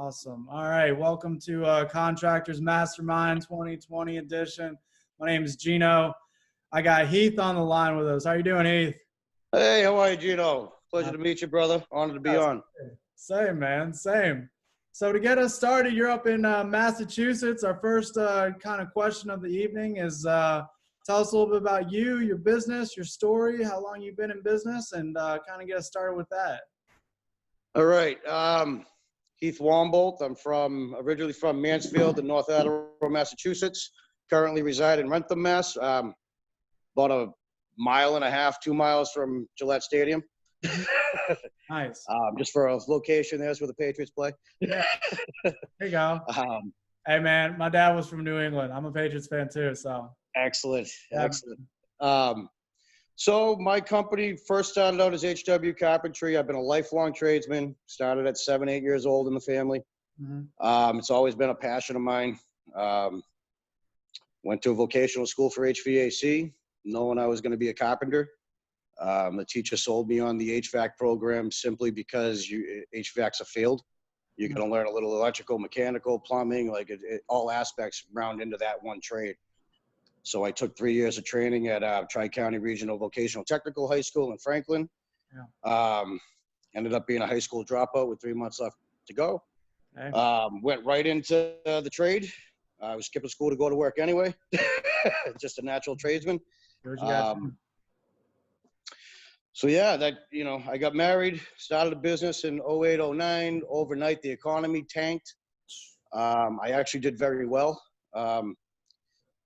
Awesome. All right. Welcome to Contractors Mastermind 2020 edition. My name is Gino. I got Heath on the line with us. How you doing, Heath? Hey, how are you, Gino? Pleasure to meet you, brother. Honored to be on. Same, man. Same. So to get us started, you're up in Massachusetts. Our first kind of question of the evening is tell us a little bit about you, your business, your story, how long you've been in business, and kind of get us started with that. All right. Heath Wombolt. I'm originally from Mansfield in North Attleboro, Massachusetts. Currently reside in Rentham, Mass. About a mile and a half, 2 miles from Gillette Stadium. Nice. Just for a location, there's where the Patriots play. Yeah. There you go. Hey, man, my dad was from New England. I'm a Patriots fan too, so. Excellent. Yeah. Excellent. So my company first started out as HW Carpentry. I've been a lifelong tradesman. Started at 7, 8 years old in the family. Mm-hmm. It's always been a passion of mine. Went to a vocational school for HVAC, knowing I was going to be a carpenter. The teacher sold me on the HVAC program simply because HVAC's a field. You're going to learn a little electrical, mechanical, plumbing, all aspects round into that one trade. So I took 3 years of training at Tri-County Regional Vocational Technical High School in Franklin. Yeah. Ended up being a high school dropout with 3 months left to go. Okay. Went right into the trade. I was skipping school to go to work anyway. Just a natural tradesman. So yeah, I got married, started a business in 08, 09. Overnight, the economy tanked. I actually did very well.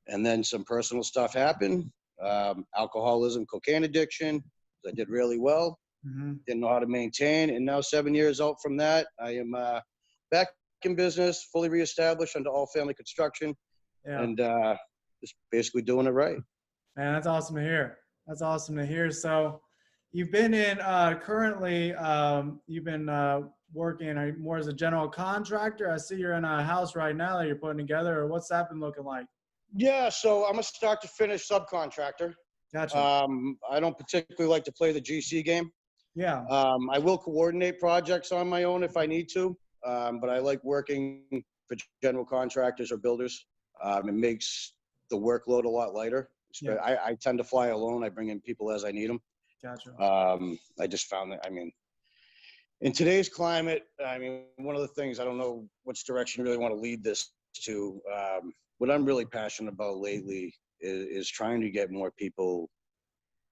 And then some personal stuff happened. Alcoholism, cocaine addiction. I did really well. Mm-hmm. Didn't know how to maintain. And now 7 years out from that, I am back in business, fully reestablished under all family construction. Yeah. And just basically doing it right. Man, that's awesome to hear. That's awesome to hear. So you've been in currently, you've been working more as a general contractor. I see you're in a house right now that you're putting together. Or what's that been looking like? Yeah, so I'm a start to finish subcontractor. Gotcha. I don't particularly like to play the GC game. Yeah. I will coordinate projects on my own if I need to, but I like working for general contractors or builders. It makes the workload a lot lighter. Yeah. I tend to fly alone. I bring in people as I need them. Gotcha. I just found that, in today's climate, one of the things, I don't know which direction you really want to lead this to, what I'm really passionate about lately is trying to get more people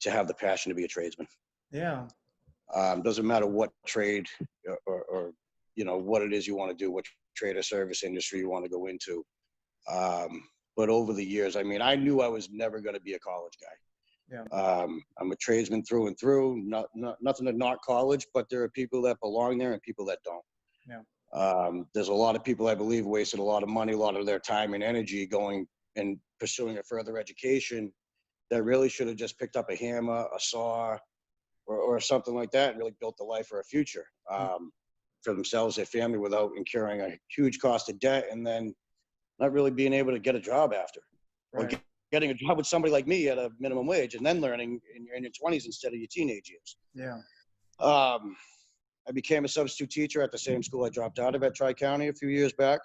to have the passion to be a tradesman. Yeah. Doesn't matter what trade or what it is you want to do, what trade or service industry you want to go into. But over the years, I knew I was never going to be a college guy. Yeah. I'm a tradesman through and through. Nothing to knock college, but there are people that belong there and people that don't. Yeah. There's a lot of people, I believe, wasted a lot of money, a lot of their time and energy going and pursuing a further education that really should have just picked up a hammer, a saw, or something like that and really built a life or a future for themselves, their family, without incurring a huge cost of debt and then not really being able to get a job after. Right. Or getting a job with somebody like me at a minimum wage and then learning in your 20s instead of your teenage years. Yeah. I became a substitute teacher at the same school I dropped out of at Tri-County a few years back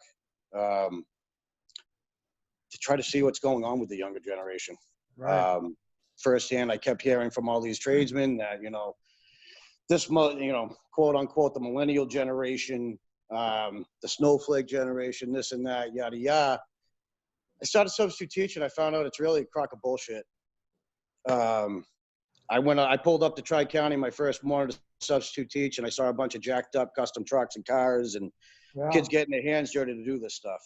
to try to see what's going on with the younger generation. Right. Firsthand, I kept hearing from all these tradesmen that, this, quote unquote, the millennial generation, the snowflake generation, this and that, yada, yada. I started substitute teaching. I found out it's really a crock of bullshit. I pulled up to Tri-County my first morning to substitute teach, and I saw a bunch of jacked up custom trucks and cars and kids getting their hands dirty to do this stuff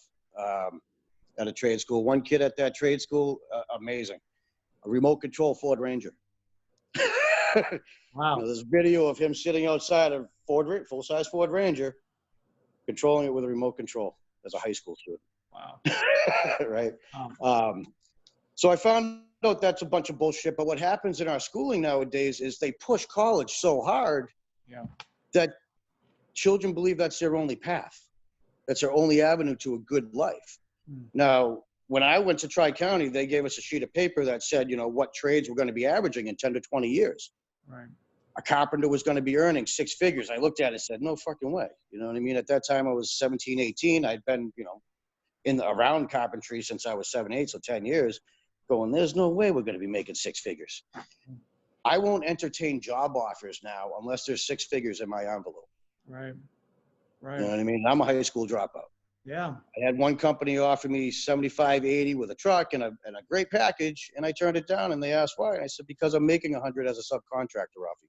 at a trade school. One kid at that trade school, amazing, a remote control Ford Ranger. Wow. There's a video of him sitting outside a full-size Ford Ranger, controlling it with a remote control as a high school student. Wow. Right. So I found out that's a bunch of bullshit. But what happens in our schooling nowadays is they push college so hard that children believe that's their only path. That's their only avenue to a good life. Now, when I went to Tri-County, they gave us a sheet of paper that said, what trades we're going to be averaging in 10 to 20 years. Right. a carpenter was going to be earning six figures. I looked at it and said, no fucking way. You know what I mean? At that time, I was 17, 18. I'd been, around carpentry since I was 7, 8, so 10 years, going, there's no way we're going to be making six figures. I won't entertain job offers now unless there's six figures in my envelope. Right. You know what I mean? I'm a high school dropout. Yeah. I had one company offer me 75, 80 with a truck and a great package, and I turned it down, and they asked why. And I said, because I'm making 100 as a subcontractor off of you.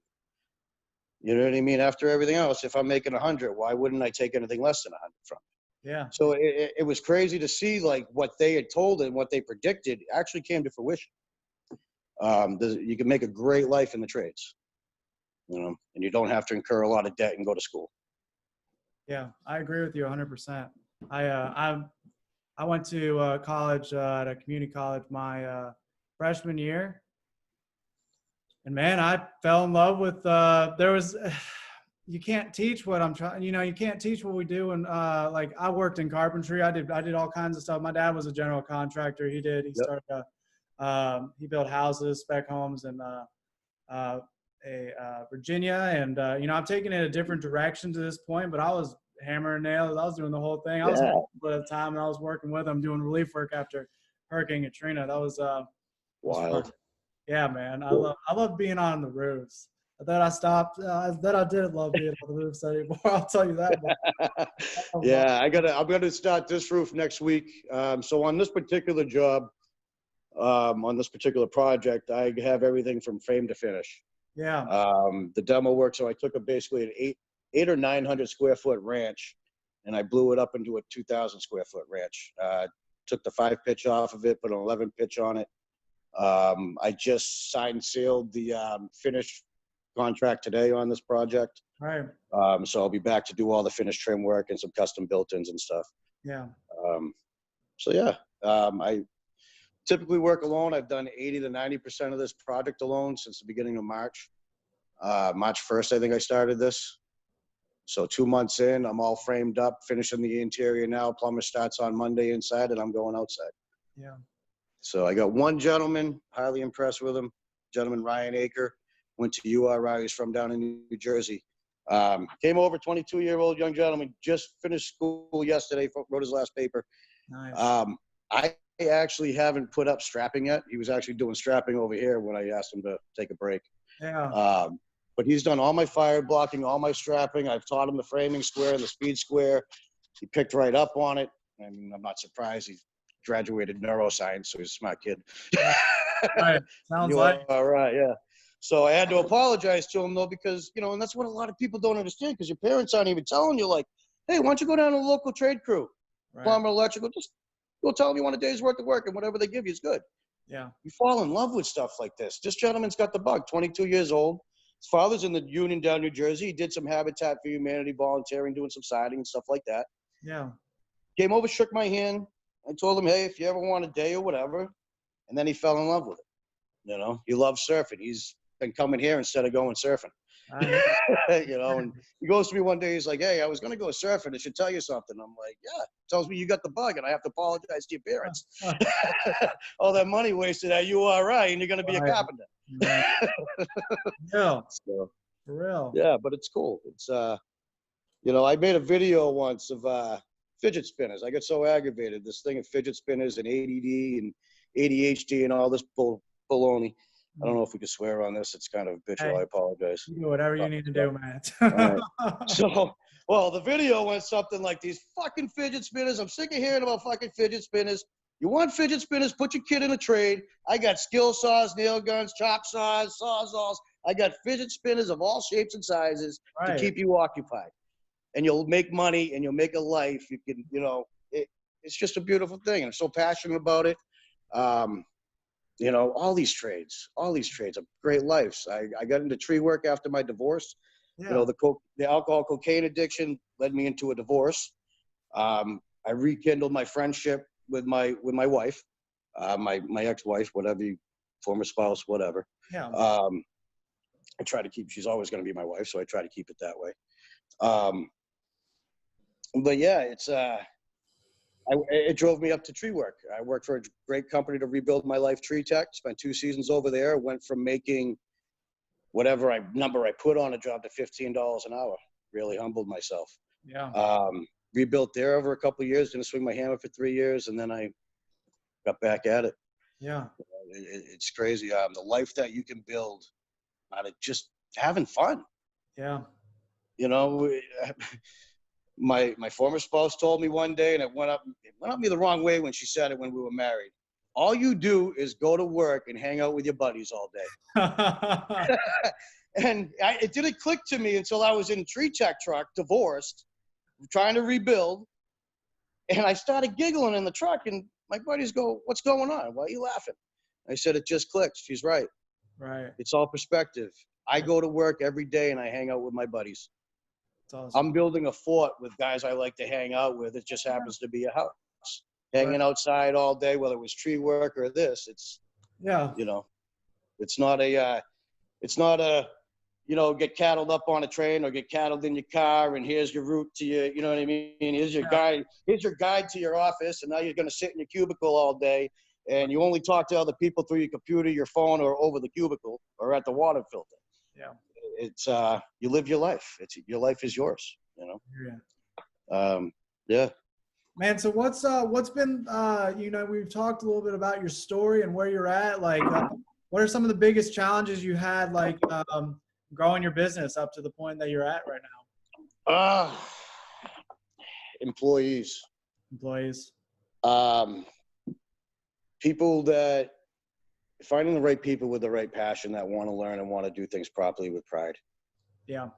You know what I mean? After everything else, if I'm making 100, why wouldn't I take anything less than 100 from you? Yeah. So it was crazy to see like what they had told and what they predicted actually came to fruition. You can make a great life in the trades, and you don't have to incur a lot of debt and go to school. Yeah, I agree with you 100%. I went to college at a community college my freshman year. And man, I fell in love with, you can't teach what I'm trying, you can't teach what we do. And like I worked in carpentry. I did all kinds of stuff. My dad was a general contractor. He started, he built houses, spec homes in Virginia. And, I'm taking it a different direction to this point, but I was hammering nails. I was doing the whole thing. I was at the time, and I was working with them doing relief work after Hurricane Katrina. That was wild. Fun. Yeah, man. I love being on the roofs. Then I stopped. Then I didn't love being on the roofs anymore. I'll tell you that. Yeah, I'm gonna start this roof next week. So on this particular job, on this particular project, I have everything from frame to finish. Yeah. The demo work. So I took basically an 800 or 900 square foot ranch, and I blew it up into a 2,000 square foot ranch. Took the 5 pitch off of it, put an 11 pitch on it. I just signed, sealed the finished contract today on this project. Right. So I'll be back to do all the finished trim work and some custom built-ins and stuff. Yeah. I typically work alone. I've done 80 to 90% of this project alone since the beginning of March. March 1st, I think I started this. So 2 months in, I'm all framed up, finishing the interior now. Plumber starts on Monday inside, and I'm going outside. Yeah. So I got one gentleman, highly impressed with him. Gentleman, Ryan Aker, went to URI. He's from down in New Jersey. Came over, 22-year-old young gentleman, just finished school yesterday, wrote his last paper. Nice. I actually haven't put up strapping yet. He was actually doing strapping over here when I asked him to take a break. Yeah. But he's done all my fire blocking, all my strapping. I've taught him the framing square and the speed square. He picked right up on it. I mean, I'm not surprised. He graduated neuroscience, so he's a smart kid. Right. Sounds like. All right, yeah. So I had to apologize to him, though, because, and that's what a lot of people don't understand, because your parents aren't even telling you, like, hey, why don't you go down to the local trade crew, Right. plumber, electrical, just go tell them you want a day's worth of work, and whatever they give you is good. Yeah. You fall in love with stuff like this. This gentleman's got the bug, 22 years old. His father's in the union down New Jersey. He did some Habitat for Humanity volunteering, doing some siding and stuff like that. Yeah. Came over, shook my hand. I told him, hey, if you ever want a day or whatever. And then he fell in love with it. He loves surfing. He's been coming here instead of going surfing. And he goes to me one day, he's like, hey, I was going to go surfing. I should tell you something. I'm like, yeah. Tells me you got the bug and I have to apologize to your parents. All that money wasted at URI and you're going to be a carpenter. Right. Yeah. So, for real. Yeah, but it's cool. It's, I made a video once of fidget spinners. I got so aggravated. This thing of fidget spinners and ADD and ADHD and all this baloney. I don't know if we can swear on this. It's kind of bitchy. I apologize. You do whatever you need to do, man. Right. So, the video went something like, these fucking fidget spinners. I'm sick of hearing about fucking fidget spinners. You want fidget spinners? Put your kid in a trade. I got skill saws, nail guns, chop saws, sawzalls. I got fidget spinners of all shapes and sizes to keep you occupied. And you'll make money and you'll make a life. You can, it's just a beautiful thing. I'm so passionate about it. All these trades are great lives. I got into tree work after my divorce. Yeah. The alcohol, cocaine addiction led me into a divorce. I rekindled my friendship with my wife, my ex-wife, whatever, former spouse, whatever. Yeah. I try to keep, she's always going to be my wife, so I try to keep it that way. But yeah, it's, it drove me up to tree work. I worked for a great company to rebuild my life, Tree Tech. Spent 2 seasons over there. Went from making whatever number I put on a job to $15 an hour. Really humbled myself. Yeah. Rebuilt there over a couple of years, didn't swing my hammer for 3 years, and then I got back at it. Yeah. It's crazy. The life that you can build out of just having fun. Yeah. You know, my former spouse told me one day, and it went up me the wrong way when she said it when we were married. All you do is go to work and hang out with your buddies all day. And it didn't click to me until I was in a tree check truck, divorced, trying to rebuild. And I started giggling in the truck, and my buddies go, "What's going on? Why are you laughing?" I said, "It just clicked. She's right. Right. It's all perspective. I go to work every day and I hang out with my buddies. It's awesome. I'm building a fort with guys I like to hang out with. It just happens to be a house. Hanging outside all day, whether it was tree work or this, it's, Yeah. you know, it's not a, get cattled up on a train or get cattled in your car and here's your route to your, you know what I mean? Here's your guide to your office, and now you're going to sit in your cubicle all day and you only talk to other people through your computer, your phone, or over the cubicle or at the water filter. Yeah. It's, you live your life. Your life is yours, you know? Yeah. Yeah. Man, so what's been we've talked a little bit about your story and where you're at. Like, what are some of the biggest challenges you had, like growing your business up to the point that you're at right now? Employees. People finding the right people with the right passion that want to learn and want to do things properly with pride. Yeah.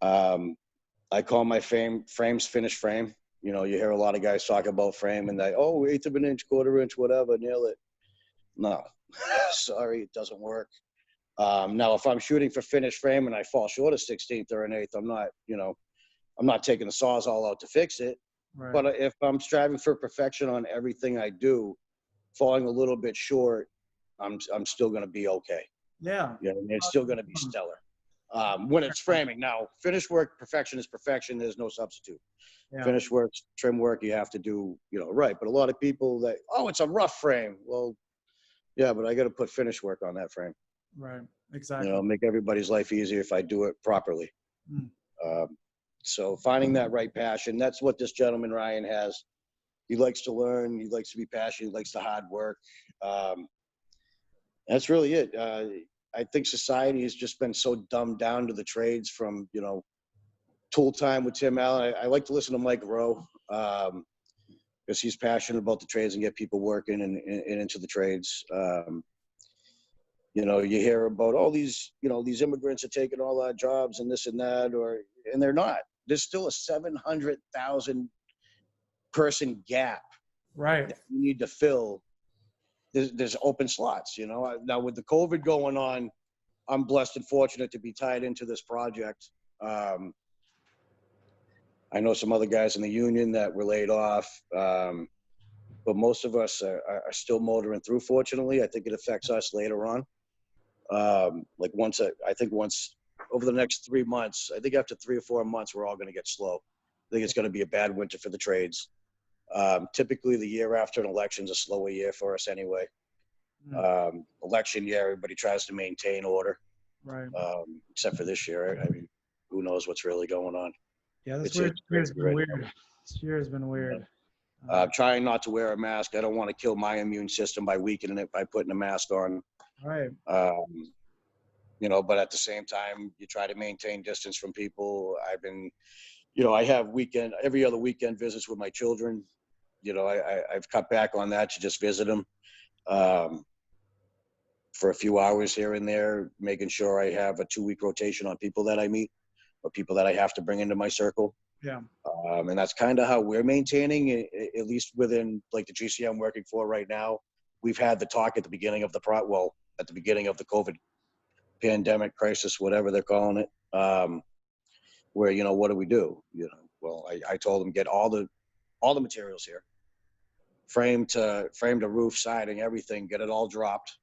I call my frames finished frame. You know, you hear a lot of guys talk about frame and they, 1/8 of an inch, 1/4 inch, whatever, nail it. No, sorry, it doesn't work. Now, if I'm shooting for finished frame and I fall short of 1/16 or an 1/8, I'm not taking the Sawzall out to fix it. Right. But if I'm striving for perfection on everything I do, falling a little bit short, I'm still going to be okay. Yeah. You know, it's still going to be stellar. When it's framing. Now, finished work, perfection is perfection. There's no substitute. Yeah. Finished work, trim work, you have to do, right. But a lot of people it's a rough frame. Well, yeah, but I got to put finished work on that frame. Right. Exactly. Make everybody's life easier if I do it properly. So finding that right passion, that's what this gentleman, Ryan, has. He likes to learn. He likes to be passionate. He likes the hard work. That's really it. I think society has just been so dumbed down to the trades from, tool time with Tim Allen. I like to listen to Mike Rowe because he's passionate about the trades and get people working and into the trades. You hear about all these, these immigrants are taking all our jobs and this and that, and they're not. There's still a 700,000 person gap. Right. That you need to fill. There's open slots, Now with the COVID going on, I'm blessed and fortunate to be tied into this project. I know some other guys in the union that were laid off, but most of us are still motoring through, fortunately. I think it affects us later on. Once over the next 3 months, I think after 3 or 4 months, we're all going to get slow. I think it's going to be a bad winter for the trades. Typically, the year after an election is a slower year for us anyway. Election year, everybody tries to maintain order. Right. Except for this year. I mean, who knows what's really going on. Yeah, this year has been weird. This year has been weird. Trying not to wear a mask. I don't want to kill my immune system by weakening it by putting a mask on. Right. But at the same time, you try to maintain distance from people. I've been, I have every other weekend visits with my children. I've cut back on that to just visit them for a few hours here and there, making sure I have a 2-week rotation on people that I meet or people that I have to bring into my circle. Yeah. And that's kind of how we're maintaining, at least within like the GC I'm working for right now. We've had the talk at the beginning of the COVID pandemic crisis, whatever they're calling it, where, what do we do? Well, I told them, get all the materials here, frame to roof, siding, everything, get it all dropped.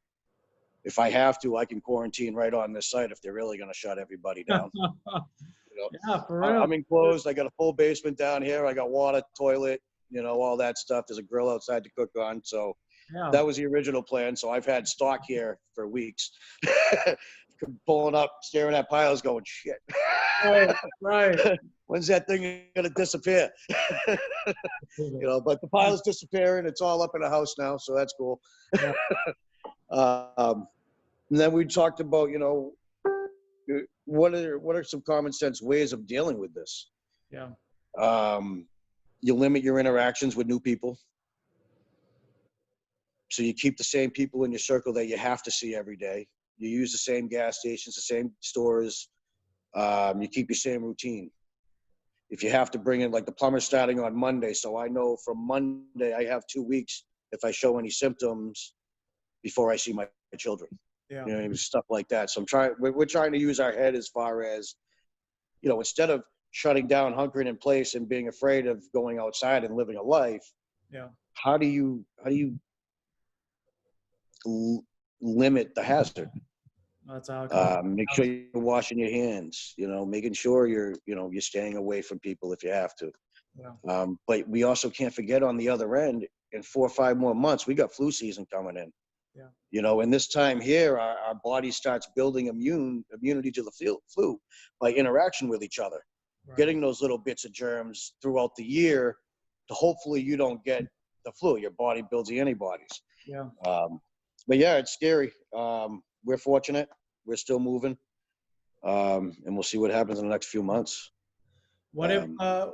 If I have to, I can quarantine right on this site if they're really going to shut everybody down. Yeah, for real. I'm enclosed. I got a full basement down here. I got water, toilet, all that stuff. There's a grill outside to cook on. So that was the original plan. So I've had stock here for weeks. pulling up, staring at piles, going, shit. Right, right. When's that thing gonna disappear? You know, but the pile's disappearing. It's all up in the house now, so that's cool. Yeah. And then we talked about, you know, what are some common sense ways of dealing with this? Yeah. You limit your interactions with new people. So you keep the same people in your circle that you have to see every day. You use the same gas stations, the same stores. You keep your same routine. If you have to bring in, like the plumber starting on Monday, so I know from Monday I have 2 weeks if I show any symptoms before I see my children. Yeah. You know, stuff like that. So we're trying to use our head as far as, you know, instead of shutting down, hunkering in place and being afraid of going outside and living a life, Yeah. how do you limit the hazard? That's how it comes. Make sure you're washing your hands, you know, making sure you're staying away from people if you have to. Yeah. But we also can't forget on the other end, in 4 or 5 more months, we got flu season coming in. Yeah. You know, and this time here, our body starts building immunity to the flu by interaction with each other, Right. getting those little bits of germs throughout the year to hopefully you don't get the flu. Your body builds the antibodies. Yeah. But yeah, it's scary. We're fortunate. We're still moving. And we'll see what happens in the next few months. What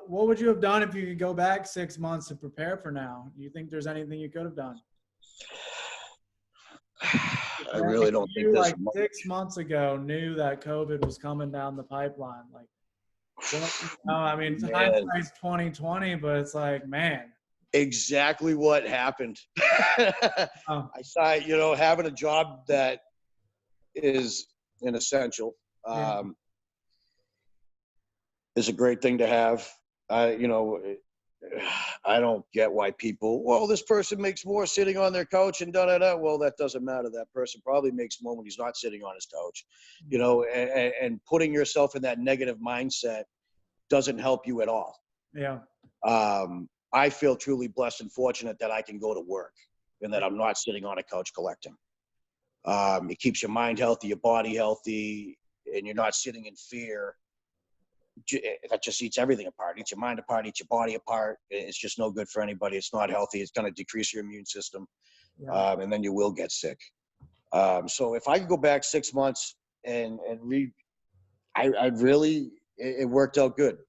would you have done if you could go back 6 months to prepare for now? Do you think there's anything you could have done? I really don't think there's like 6 months ago knew that COVID was coming down the pipeline. Like, I mean, hindsight's 2020, but it's like, man. Exactly what happened. I saw, you know, having a job that is an essential is a great thing to have. You know, I don't get why people, well, this person makes more sitting on their couch and da-da-da. Well, that doesn't matter. That person probably makes more when he's not sitting on his couch, you know, and putting yourself in that negative mindset doesn't help you at all. Yeah. I feel truly blessed and fortunate that I can go to work and that I'm not sitting on a couch collecting. It keeps your mind healthy, your body healthy, and you're not sitting in fear. That just eats everything apart. Eats your mind apart, eats your body apart. It's just no good for anybody. It's not healthy. It's going to decrease your immune system, and then you will get sick. So if I could go back 6 months and I'd really, it worked out good.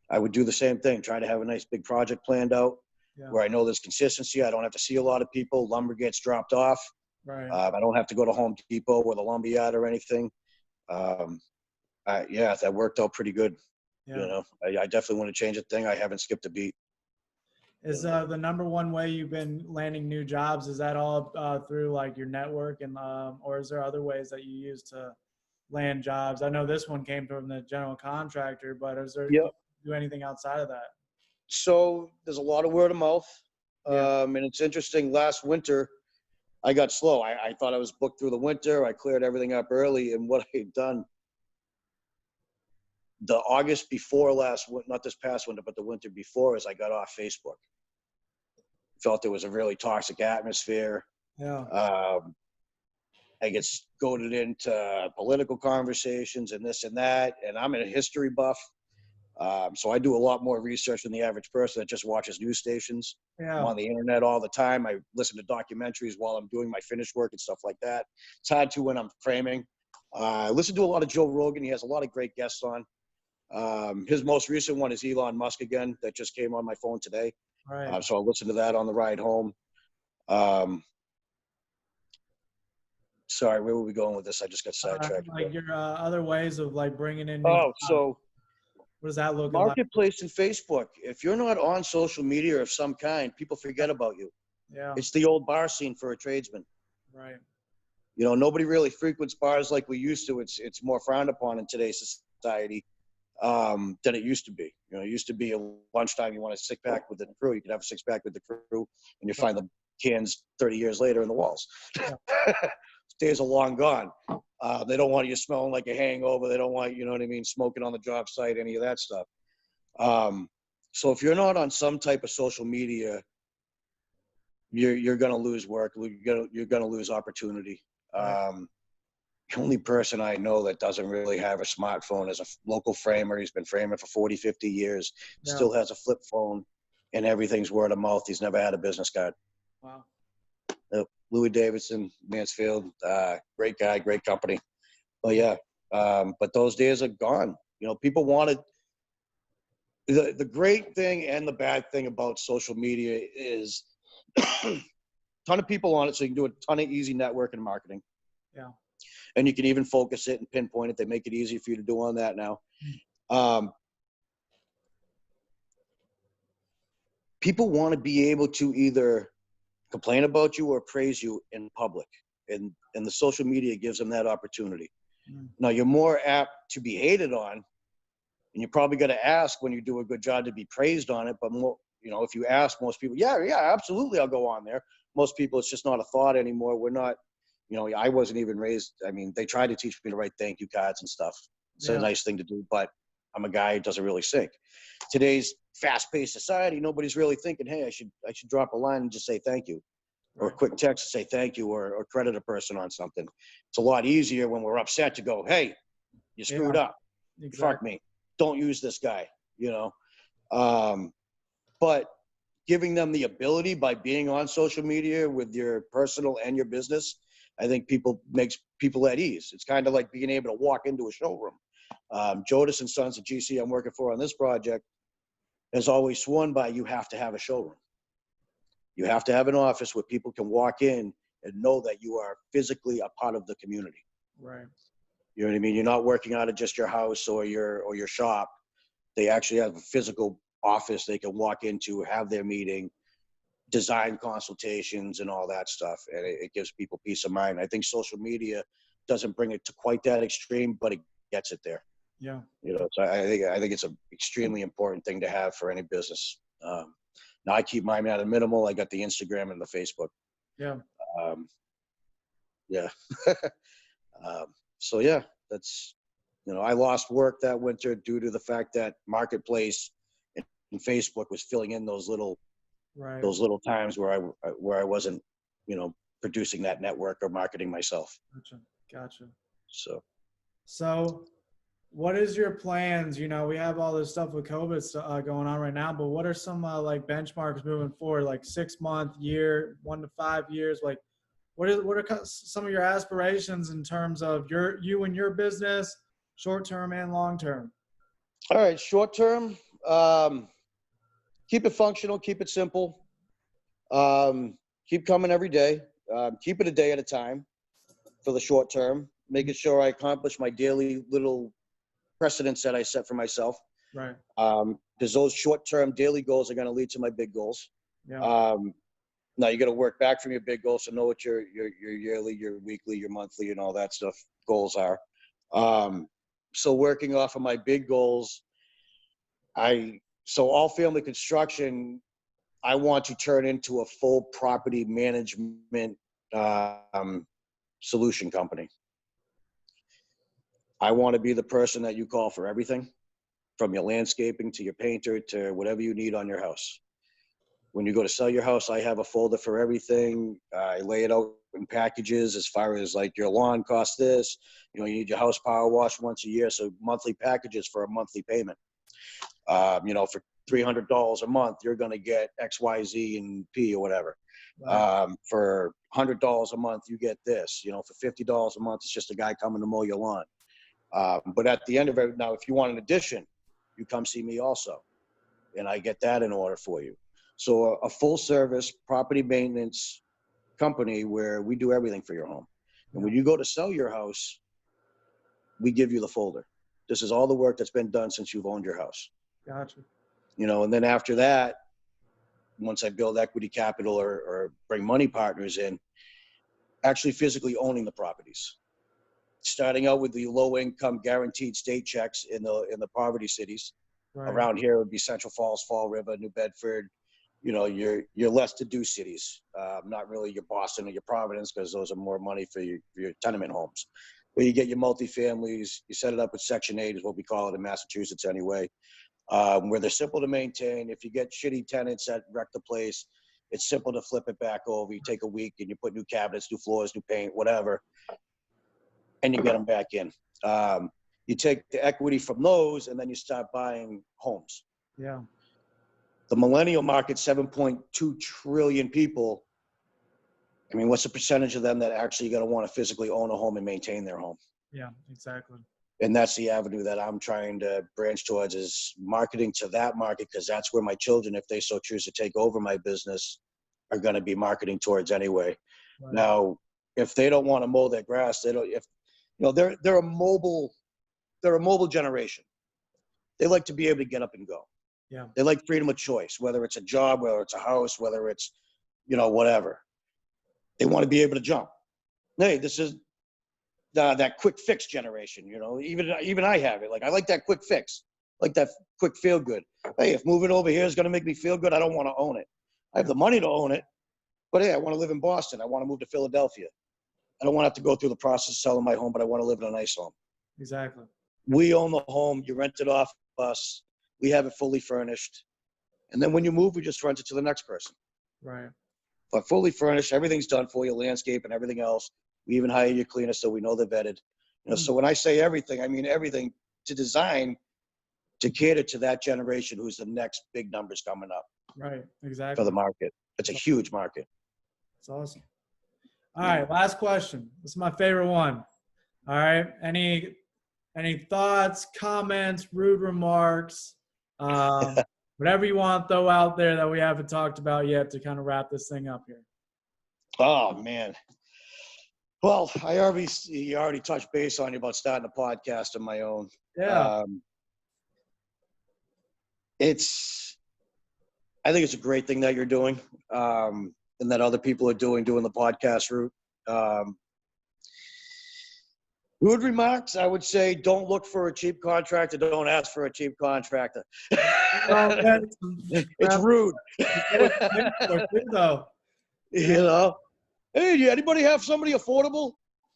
I would do the same thing, try to have a nice big project planned out where I know there's consistency. I don't have to see a lot of people. Lumber gets dropped off. Right. I don't have to go to Home Depot or the lumberyard or anything. Yeah, that worked out pretty good. Yeah. You know, I definitely want to change a thing. I haven't skipped a beat. Is the number one way you've been landing new jobs, is that all through like your network and or is there other ways that you use to land jobs? I know this one came from the general contractor, but is there do anything outside of that? So there's a lot of word of mouth. And it's interesting. Last winter, I got slow. I thought I was booked through the winter. I cleared everything up early. And what I had done the August before not this past winter, but the winter before, is I got off Facebook. Felt there was a really toxic atmosphere. Yeah. I get goaded into political conversations and this and that. And I'm a history buff. So I do a lot more research than the average person that just watches news stations. Yeah. I'm on the internet all the time. I listen to documentaries while I'm doing my finished work and stuff like that. It's hard to when I'm framing. I listen to a lot of Joe Rogan. He has a lot of great guests on. His most recent one is Elon Musk again, that just came on my phone today. Right. So I'll listen to that on the ride home. Sorry, where were we going with this? I just got sidetracked. Like your other ways of like bringing in. So what does that look like? Marketplace and Facebook. If you're not on social media of some kind, people forget about you. Yeah. It's the old bar scene for a tradesman. Right. You know, nobody really frequents bars like we used to. It's more frowned upon in today's society than it used to be. You know, it used to be a lunchtime, you want a six pack with the crew. You could have a six pack with the crew, and you find the cans 30 years later in the walls. Yeah. Days are long gone. They don't want you smelling like a hangover. They don't want, you know what I mean, smoking on the job site, any of that stuff. So if you're not on some type of social media, you're going to lose work. You're going to lose opportunity. The only person I know that doesn't really have a smartphone is a local framer. He's been framing for 40, 50 years, Yeah. still has a flip phone, and everything's word of mouth. He's never had a business card. Wow. Louis Davidson, Mansfield, great guy, great company. But yeah, but those days are gone. You know, people wanted, the great thing and the bad thing about social media is a ton of people on it, so you can do a ton of easy networking and marketing. Yeah. And you can even focus it and pinpoint it. They make it easy for you to do on that now. People want to be able to either complain about you or praise you in public. And the social media gives them that opportunity. Now, you're more apt to be hated on, and you're probably going to ask when you do a good job to be praised on it. But more, you know, if you ask most people, yeah, absolutely, I'll go on there. Most people, it's just not a thought anymore. We're not, you know, I wasn't even raised. I mean, they tried to teach me to write thank you cards and stuff. It's a nice thing to do, but I'm a guy who doesn't really think. Today's fast-paced society, nobody's really thinking, hey, I should drop a line and just say thank you, or a quick text to say thank you, or credit a person on something. It's a lot easier when we're upset to go, hey, you screwed up. Exactly. Fuck me. Don't use this guy, you know. But giving them the ability by being on social media with your personal and your business, I think makes people at ease. It's kind of like being able to walk into a showroom. Jodis and Sons, the GC I'm working for on this project, has always sworn by, you have to have a showroom. You have to have an office where people can walk in and know that you are physically a part of the community. Right. You know what I mean? You're not working out of just your house or your shop. They actually have a physical office they can walk into, have their meeting, design consultations and all that stuff. And it gives people peace of mind. I think social media doesn't bring it to quite that extreme, but it gets it there. Yeah. You know, so I think it's an extremely important thing to have for any business. Now I keep mine at a minimal. I got the Instagram and the Facebook. Yeah. Yeah. So yeah, that's, you know, I lost work that winter due to the fact that Marketplace and Facebook was filling in those little times where I wasn't, you know, producing that network or marketing myself. Gotcha. So what is your plans? You know, we have all this stuff with COVID going on right now, but what are some like benchmarks moving forward, like 6 month, year, 1 to 5 years? Like what are some of your aspirations in terms of you and your business, short term and long term? All right, short term, keep it functional, keep it simple, keep coming every day, keep it a day at a time for the short term, making sure I accomplish my daily little precedents that I set for myself. Right. Because those short-term daily goals are going to lead to my big goals. Yeah. Now you got to work back from your big goals to know what your yearly, your weekly, your monthly, and all that stuff goals are. So working off of my big goals, so all family construction, I want to turn into a full property management solution company. I want to be the person that you call for everything, from your landscaping to your painter to whatever you need on your house. When you go to sell your house, I have a folder for everything. I lay it out in packages as far as like your lawn costs this. You know, you need your house power washed once a year, so monthly packages for a monthly payment. You know, for $300 a month, you're going to get X, Y, Z, and P or whatever. Right. For $100 a month, you get this. You know, for $50 a month, it's just a guy coming to mow your lawn. But at the end of it, now, if you want an addition, you come see me also, and I get that in order for you. So a full service property maintenance company where we do everything for your home. And when you go to sell your house, we give you the folder. This is all the work that's been done since you've owned your house. Gotcha. You know, and then after that, once I build equity capital or bring money partners in, actually physically owning the properties. Starting out with the low income guaranteed state checks in the poverty cities. Right. Around here would be Central Falls, Fall River, New Bedford, you know, your less to do cities, not really your Boston or your Providence, because those are more money for your tenement homes. Where you get your multifamilies, you set it up with Section 8 is what we call it in Massachusetts anyway, where they're simple to maintain. If you get shitty tenants that wreck the place, it's simple to flip it back over. You take a week and you put new cabinets, new floors, new paint, whatever. and you get them back in. You take the equity from those, and then you start buying homes. Yeah. The millennial market, 7.2 trillion people. I mean, what's the percentage of them that actually going to want to physically own a home and maintain their home? Yeah, exactly. And that's the avenue that I'm trying to branch towards, is marketing to that market, because that's where my children, if they so choose to take over my business, are going to be marketing towards anyway. Right. Now, if they don't want to mow their grass, they don't. If you know, they're a mobile generation. They like to be able to get up and go. Yeah. They like freedom of choice, whether it's a job, whether it's a house, whether it's, whatever. They want to be able to jump. Hey, this is that quick fix generation. Even I have it. Like, I like that quick fix, like that quick feel good. Hey, if moving over here is going to make me feel good, I don't want to own it. I have the money to own it, but hey, I want to live in Boston. I want to move to Philadelphia. I don't want to have to go through the process of selling my home, but I want to live in a nice home. Exactly. We own the home. You rent it off us. We have it fully furnished. And then when you move, we just rent it to the next person. Right. But fully furnished, everything's done for you, landscape and everything else. We even hire your cleaner, so we know they're vetted. So when I say everything, I mean everything to design to cater to that generation who's the next big numbers coming up. Right. Exactly. For the market. It's a huge market. It's awesome. All right, last question. This is my favorite one. All right. Any thoughts, comments, rude remarks, whatever you want to throw out there that we haven't talked about yet to kind of wrap this thing up here? Oh man. Well, you already touched base on you about starting a podcast of my own. Yeah. I think it's a great thing that you're doing, and that other people are doing the podcast route. Rude remarks, I would say, don't look for a cheap contractor. Don't ask for a cheap contractor. It's rude. Hey, anybody have somebody affordable?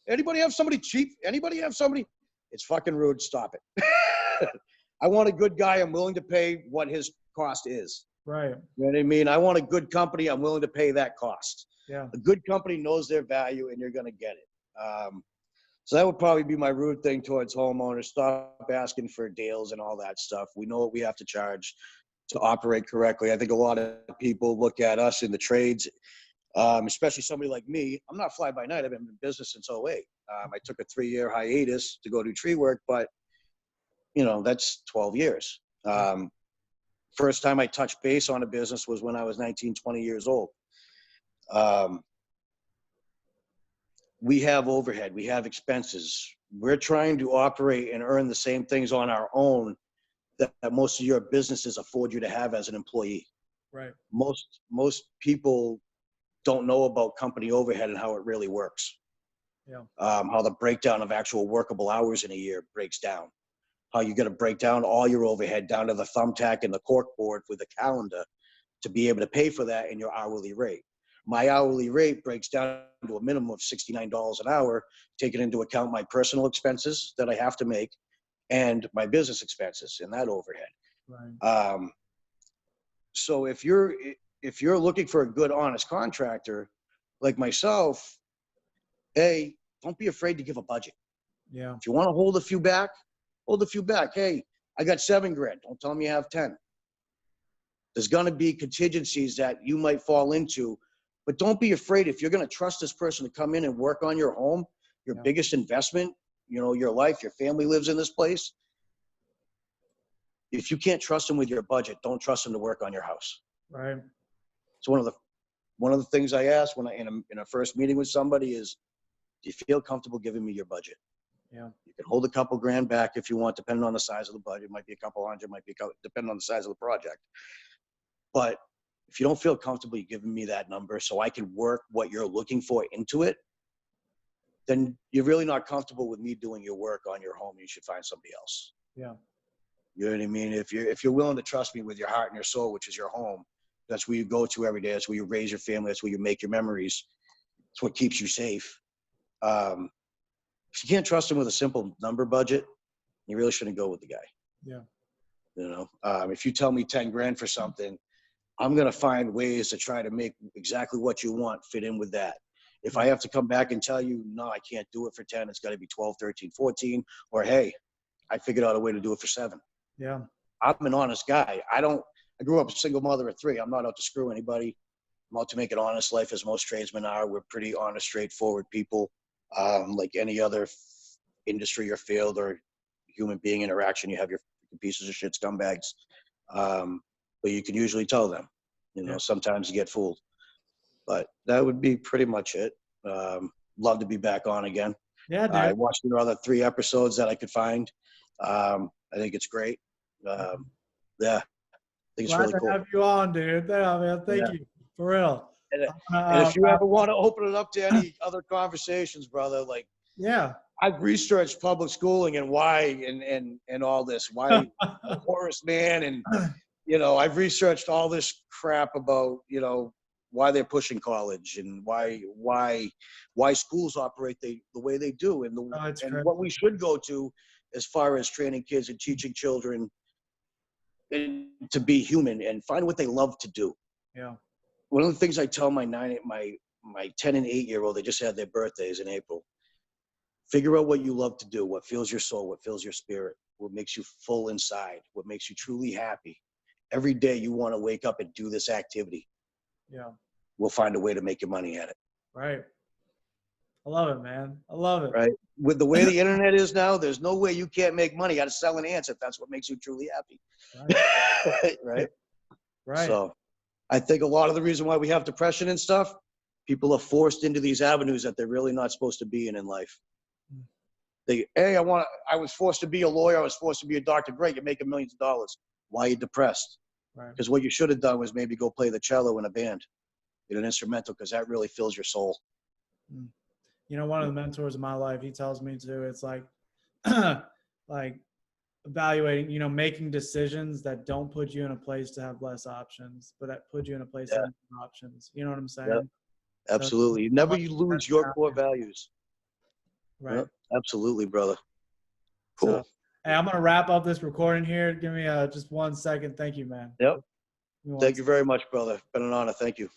Anybody have somebody cheap? Anybody have somebody? It's fucking rude. Stop it. I want a good guy. I'm willing to pay what his cost is. Right. You know what I mean? I want a good company. I'm willing to pay that cost. Yeah. A good company knows their value, and you're going to get it. So that would probably be my rude thing towards homeowners. Stop asking for deals and all that stuff. We know what we have to charge to operate correctly. I think a lot of people look at us in the trades, especially somebody like me. I'm not fly by night. I've been in business since 2008. I took a 3-year hiatus to go do tree work, but that's 12 years. First time I touched base on a business was when I was 19, 20 years old. We have overhead. We have expenses. We're trying to operate and earn the same things on our own that most of your businesses afford you to have as an employee. Right. Most people don't know about company overhead and how it really works. Yeah. How the breakdown of actual workable hours in a year breaks down. How you got to break down all your overhead down to the thumbtack and the cork board with the calendar to be able to pay for that in your hourly rate. My hourly rate breaks down to a minimum of $69 an hour, taking into account my personal expenses that I have to make and my business expenses and that overhead. Right. So if you're looking for a good, honest contractor like myself, hey, don't be afraid to give a budget. Yeah. If you want to hold a few back, hold a few back. Hey, I got $7,000. Don't tell me you have 10. There's going to be contingencies that you might fall into, but don't be afraid. If you're going to trust this person to come in and work on your home, your biggest investment, your life, your family lives in this place. If you can't trust them with your budget, don't trust them to work on your house. Right. It's one of the things I ask when in a first meeting with somebody is, do you feel comfortable giving me your budget? Yeah. You can hold a couple grand back if you want, depending on the size of the budget. It might be a couple hundred, depending on the size of the project. But if you don't feel comfortable giving me that number so I can work what you're looking for into it, then you're really not comfortable with me doing your work on your home. You should find somebody else. Yeah. You know what I mean? If you're willing to trust me with your heart and your soul, which is your home, that's where you go to every day. That's where you raise your family. That's where you make your memories. It's what keeps you safe. If you can't trust him with a simple number budget, you really shouldn't go with the guy. Yeah. If you tell me 10 grand for something, I'm going to find ways to try to make exactly what you want fit in with that. If I have to come back and tell you, no, I can't do it for 10, it's got to be 12, 13, 14, or hey, I figured out a way to do it for 7. Yeah. I'm an honest guy. I grew up a single mother of 3. I'm not out to screw anybody. I'm out to make an honest life, as most tradesmen are. We're pretty honest, straightforward people. Like any other industry or field or human being interaction, you have your pieces of shit scumbags. But you can usually tell them, sometimes you get fooled. But that would be pretty much it. Love to be back on again. Yeah, dude. I watched the other 3 episodes that I could find. I think it's great. Yeah, I think it's Glad really to cool. have you on, dude. Yeah, man, thank you. For real. And if you ever want to open it up to any other conversations, brother, like, yeah, I've researched public schooling and why and all this, why Horace Mann, and I've researched all this crap about why they're pushing college and why schools operate the way they do, and what we should go to as far as training kids and teaching children to be human and find what they love to do. Yeah. One of the things I tell my 10 and 8-year-old, they just had their birthdays in April. Figure out what you love to do, what fills your soul, what fills your spirit, what makes you full inside, what makes you truly happy. Every day you want to wake up and do this activity. Yeah. We'll find a way to make your money at it. Right. I love it, man. I love it. Right. With the way the internet is now, there's no way you can't make money out of selling ants if that's what makes you truly happy. Right. Right. So I think a lot of the reason why we have depression and stuff, people are forced into these avenues that they're really not supposed to be in life. I was forced to be a lawyer. I was forced to be a doctor. Great. You're making millions of dollars. Why are you depressed? Right. Because what you should have done was maybe go play the cello in a band, in an instrumental, because that really fills your soul. One of the mentors in my life, he tells me to, it's like, like evaluating, making decisions that don't put you in a place to have less options, but that put you in a place to have more options. You know what I'm saying? Yep. Absolutely. So, you lose your core values. Right. Yep. Absolutely, brother. Cool. So, hey, I'm going to wrap up this recording here. Give me just 1 second. Thank you, man. Yep. Thank you very much, brother. Been an honor. Thank you.